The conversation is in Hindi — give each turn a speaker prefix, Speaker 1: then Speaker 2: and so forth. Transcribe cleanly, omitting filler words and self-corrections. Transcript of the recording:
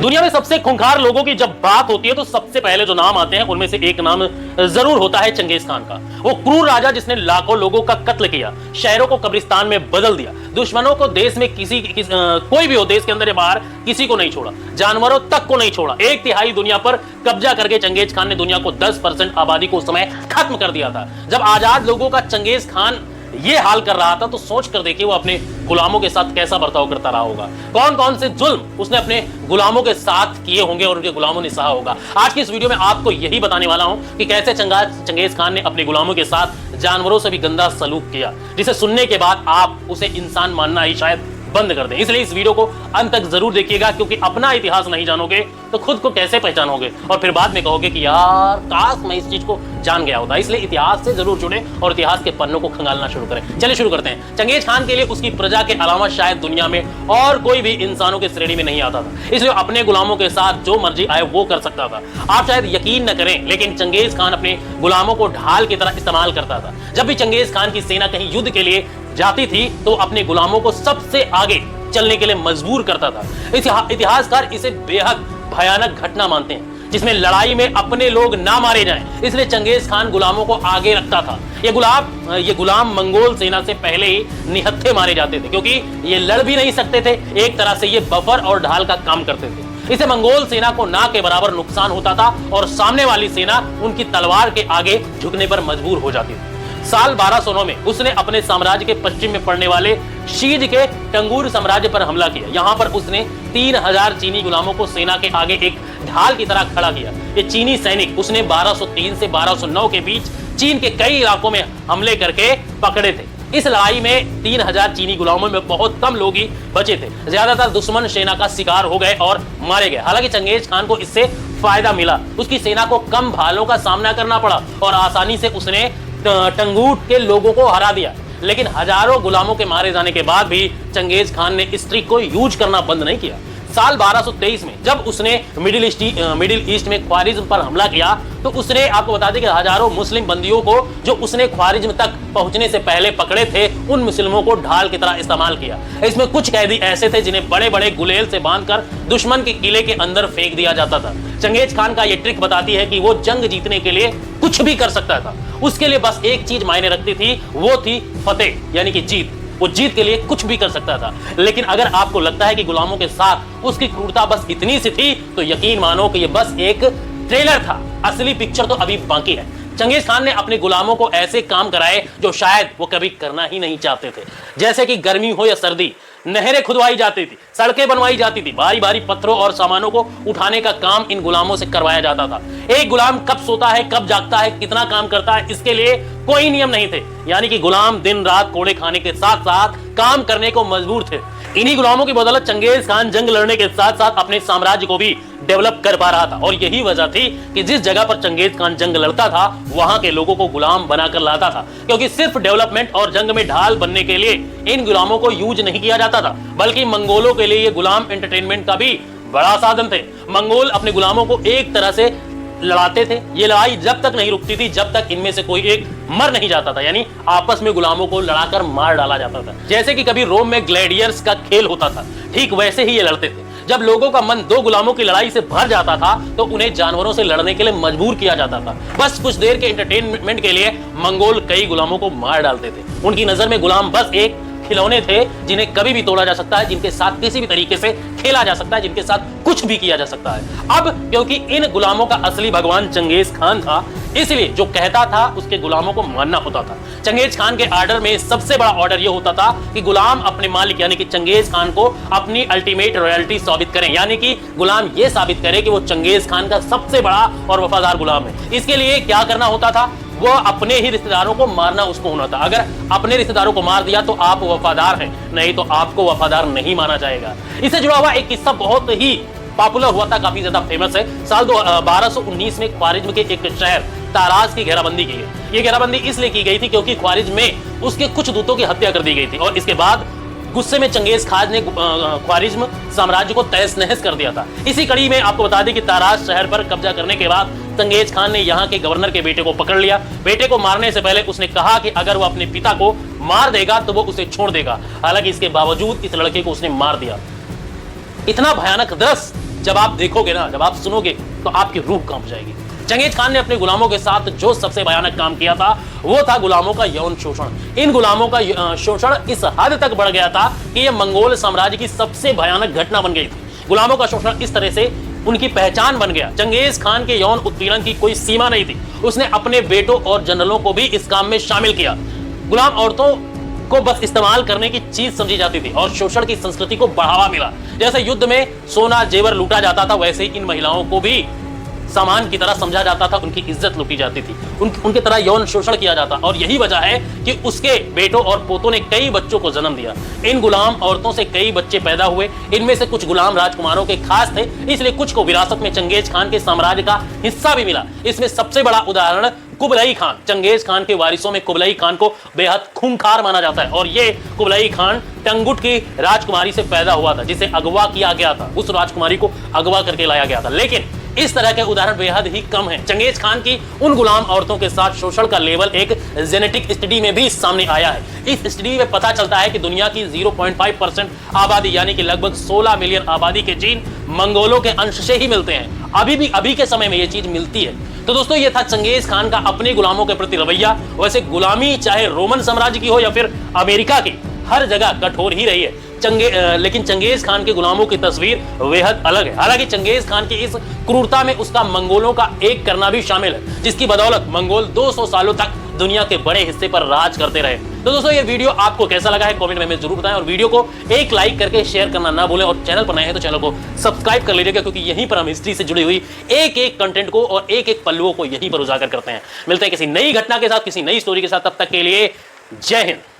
Speaker 1: दुनिया में सबसे खूंखार लोगों की जब बात होती है तो सबसे पहले जो नाम आते हैं उनमें से एक नाम जरूर होता है चंगेज खान का। वो क्रूर राजा जिसने लाखों लोगों का कत्ल किया, शहरों को कब्रिस्तान में बदल दिया, दुश्मनों को देश में कोई भी हो, देश के अंदर या बाहर, किसी को नहीं छोड़ा, जानवरों तक को नहीं छोड़ा। 1/3 दुनिया पर कब्जा करके चंगेज खान ने दुनिया को 10% आबादी को उस समय खत्म कर दिया था। जब आजाद लोगों का चंगेज खान ये हाल कर रहा था तो सोच कर देखिए वो अपने गुलामों के साथ कैसा बर्ताव करता रहा होगा, कौन कौन से जुल्म उसने अपने गुलामों के साथ किए होंगे और उनके गुलामों ने सहा होगा। आज की इस वीडियो में आपको यही बताने वाला हूं कि कैसे चंगेज खान ने अपने गुलामों के साथ जानवरों से भी गंदा सलूक किया, जिसे सुनने के बाद आप उसे इंसान मानना ही शायद बंद कर दें। इसलिए इस वीडियो को अंत तक जरूर देखिएगा, क्योंकि अपना इतिहास नहीं जानोगे तो खुद को कैसे पहचानोगे और फिर बाद में कहोगे कि यार काश मैं इस चीज को जान गया होता। इसलिए इतिहास से जरूर जुड़े और इतिहास के पन्नों को खंगालना शुरू करें। चलिए शुरू करते हैं। चंगेज खान के लिए उसकी प्रजा के अलावा शायद दुनिया में और कोई भी इंसानों की श्रेणी में नहीं आता था, इसलिए अपने गुलामों के साथ जो मर्जी आए वो कर सकता था। आप शायद यकीन न करें, लेकिन चंगेज खान अपने गुलामों को ढाल की तरह इस्तेमाल करता था। जब भी चंगेज खान की सेना कहीं युद्ध के लिए जाती थी तो अपने गुलामों को सबसे आगे चलने के लिए मजबूर करता था। इतिहासकार इसे बेहद भयानक घटना मानते हैं, जिसमें लड़ाई में अपने लोग ना मारे जाएं, इसलिए चंगेज खान गुलामों को आगे रखता था। ये गुलाम मंगोल सेना से पहले ही निहत्थे मारे जाते थे, क्योंकि ये लड़ भी नहीं सकते थे। एक तरह से ये बफर और ढाल का काम करते थे। इसे मंगोल सेना को ना के बराबर नुकसान होता था और सामने वाली सेना उनकी तलवार के आगे झुकने पर मजबूर हो जाती थी। साल 1209 में उसने अपने साम्राज्य के पश्चिम में पड़ने वाले शीज के टंगूर साम्राज्य पर हमला किया। यहाँ पर उसने 3000 चीनी गुलामों को सेना के आगे एक ढाल की तरह खड़ा किया। ये चीनी सैनिक उसने 1203 से 1209 के बीच चीन के कई इलाकों में हमले करके पकड़े थे। इस लड़ाई में 3000 चीनी गुलामों में बहुत कम लोग ही बचे थे, ज्यादातर दुश्मन सेना का शिकार हो गए और मारे गए। हालांकि चंगेज खान को इससे फायदा मिला, उसकी सेना को कम भालों का सामना करना पड़ा और आसानी से उसने टंगूट के लोगों को हरा दिया। लेकिन हजारों गुलामों के मारे जाने के बाद भी चंगेज खान ने इस ट्रिक को यूज करना बंद नहीं किया। साल 1223 में जब उसने मिडिल ईस्ट में ख्वारिज्म पर हमला किया तो उसने, आपको बता दें कि हजारों मुस्लिम बंदियों को जो उसने ख्वारिज्म तक पहुंचने से पहले पकड़े थे, उन मुस्लिमों को ढाल की तरह इस्तेमाल किया। इसमें कुछ कैदी ऐसे थे जिन्हें बड़े बड़े गुलेल से बांधकर दुश्मन के किले के अंदर फेंक दिया जाता था। चंगेज खान का यह ट्रिक बताती है कि वो जंग जीतने के लिए कुछ भी कर सकता था। उसके लिए बस एक चीज मायने रखती थी, वो थी फतेह, यानी कि जीत। वो जीत के लिए कुछ भी कर सकता था। लेकिन अगर आपको लगता है कि गुलामों के साथ उसकी क्रूरता बस इतनी सी थी तो यकीन मानो कि ये बस एक ट्रेलर था, असली पिक्चर तो अभी बाकी है। चंगेज खान ने अपने गुलामों को ऐसे काम कराए जो शायद वो कभी करना ही नहीं चाहते थे, जैसे कि गर्मी हो या सर्दी। नहरें खुदवाई जाती थी, सड़कें बनवाई जाती थी, भारी भारी पत्थरों और सामानों को उठाने का काम इन गुलामों से करवाया जाता था। एक गुलाम कब सोता है, कब जागता है, कितना काम करता है, इसके लिए कोई नियम नहीं थे। यानी कि गुलाम दिन रात कोड़े खाने के साथ साथ काम करने को मजबूर थे। इन्हीं गुलामों की बदौलत चंगेज खान जंग लड़ने के साथ साथ अपने साम्राज्य को भी डेवलप कर पा रहा था। और यही वजह थी कि जिस जगह पर चंगेज खान जंग लड़ता था वहां के लोगों को गुलाम बनाकर लाता था, क्योंकि सिर्फ डेवलपमेंट और जंग में ढाल बनने के लिए इन गुलामों को यूज नहीं किया जाता था, बल्कि मंगोलों के लिए ये गुलाम एंटरटेनमेंट का भी बड़ा साधन थे। मंगोल अपने गुलामों को एक तरह से लड़ाते थे। ये लड़ाई जब तक नहीं रुकती थी जब तक इनमें से कोई एक मर नहीं जाता था, यानी आपस में गुलामों को लड़ाकर मार डाला जाता था। जैसे कि कभी रोम में ग्लैडियर्स का खेल होता था, ठीक वैसे ही ये लड़ते थे। जब लोगों का मन दो गुलामों की लड़ाई से भर जाता था तो उन्हें जानवरों से लड़ने के लिए मजबूर किया जाता था। बस कुछ देर के एंटरटेनमेंट के लिए मंगोल कई गुलामों को मार डालते थे। उनकी नजर में गुलाम बस एक खिलौने थे जिन्हें कभी भी तोड़ा जा सकता है, जिनके साथ किसी भी तरीके से खेला जा सकता है, जिनके साथ कुछ भी किया जा सकता है। अब क्योंकि इन गुलामों का असली भगवान चंगेज खान था, इसलिए जो कहता था उसके गुलामों को मानना होता था। चंगेज खान के ऑर्डर में सबसे बड़ा ऑर्डर यह होता था कि गुलाम अपने मालिक यानी कि चंगेज खान को अपनी अल्टीमेट रॉयल्टी साबित करें, यानी कि गुलाम यह साबित करे कि वो चंगेज खान का सबसे बड़ा और वफादार गुलाम है। इसके लिए क्या करना होता था, वो अपने ही रिश्तेदारों को मारना उसको होना था। अगर अपने रिश्तेदारों को मार दिया तो आप वफादार हैं, नहीं तो आपको वफादार नहीं माना जाएगा। इससे जुड़ा हुआ एक किस्सा बहुत ही पॉपुलर हुआ था, काफी ज्यादा फेमस है। साल 1219 में ख्वारिज्म के एक शहर ताराज की घेराबंदी की गई। ये घेराबंदी इसलिए की गई थी क्योंकि ख्वारिज्म में उसके कुछ दूतों की हत्या कर दी गई थी और इसके बाद गुस्से में चंगेज खान ने ख्वारिज्म साम्राज्य को तहस नहस कर दिया था। इसी कड़ी में आपको बता दें कि ताराज शहर पर कब्जा करने के बाद चंगेज खान ने यहाँ के गवर्नर के बेटे को पकड़ लिया। बेटे को मारने से पहले उसने कहा कि अगर वो अपने पिता को मार देगा तो वो उसे छोड़ देगा। हालांकि इसके बावजूद इस लड़के को उसने मार दिया। इतना भयानक दृश्य जब आप देखोगे ना, जब आप सुनोगे तो आपकी रूह कांप जाएगी। चंगेज खान ने अपने गुलामों के साथ जो सबसे भयानक काम किया था वो था गुलामों का यौन शोषण। इन गुलामों का शोषण इस हद तक बढ़ गया था कि यह मंगोल साम्राज्य की सबसे भयानक घटना बन गई थी। गुलामों का शोषण इस तरह से उनकी पहचान बन गया। चंगेज खान के यौन उत्पीड़न की कोई सीमा नहीं थी। उसने अपने बेटों और जनरलों को भी इस काम में शामिल किया। गुलाम औरतों को बस इस्तेमाल करने की चीज समझी जाती थी और शोषण की संस्कृति को बढ़ावा मिला। जैसे युद्ध में सोना जेवर लूटा जाता था, वैसे ही इन महिलाओं को भी सामान की तरह समझा जाता था, उनकी इज्जत लूटी जाती थी, उनके तरह यौन शोषण किया जाता। और यही वजह है कि उसके बेटों और पोतों ने कई बच्चों को जन्म दिया। इन गुलाम औरतों से कई बच्चे पैदा हुए। इनमें से कुछ गुलाम राजकुमारों के खास थे, इसलिए कुछ को विरासत में चंगेज खान के साम्राज्य का हिस्सा भी मिला। इसमें सबसे बड़ा उदाहरण कुबलई खान। चंगेज खान के वारिसों में कुबलई खान को बेहद खूंखार माना जाता है और ये कुबलई खान टंगुट की राजकुमारी से पैदा हुआ था, जिसे अगवा किया गया था। उस राजकुमारी को अगवा करके लाया गया था। लेकिन इस तरह के उदाहरण बेहद ही कम हैं। चंगेज खान की उन गुलाम औरतों के साथ शोषण का लेवल एक जेनेटिक स्टडी में भी सामने आया है। इस स्टडी में पता चलता है कि दुनिया की 0.5% आबादी यानी कि लगभग 16 मिलियन आबादी के जीन मंगोलों के अंश से ही मिलते हैं। अभी के समय में यह चीज मिलती है। तो दोस्तों, ये था चंगेज खान का अपने गुलामों के प्रति रवैया। वैसे गुलामी चाहे रोमन साम्राज्य की हो या फिर अमेरिका की, हर जगह कठोर ही रही है। लेकिन चंगेज खान के गुलामों की तस्वीर बेहद अलग है। हालांकि चंगेज खान की इस क्रूरता में उसका मंगोलों का एक करना भी शामिल है, जिसकी बदौलत मंगोल 200 सालों तक दुनिया के बड़े हिस्से पर राज करते रहे। तो दोस्तों, ये वीडियो आपको कैसा लगा है कमेंट में हमें जरूर बताएं और वीडियो को एक लाइक करके शेयर करना ना भूलें और चैनल पर नए हैं तो चैनल को सब्सक्राइब कर लीजिएगा, क्योंकि यहीं पर हम हिस्ट्री से जुड़ी हुई एक एक कंटेंट को और एक एक पल्लुओं को यहीं पर उजागर करते हैं। मिलते हैं किसी नई घटना के साथ, किसी नई स्टोरी के साथ। तब तक के लिए जय हिंद।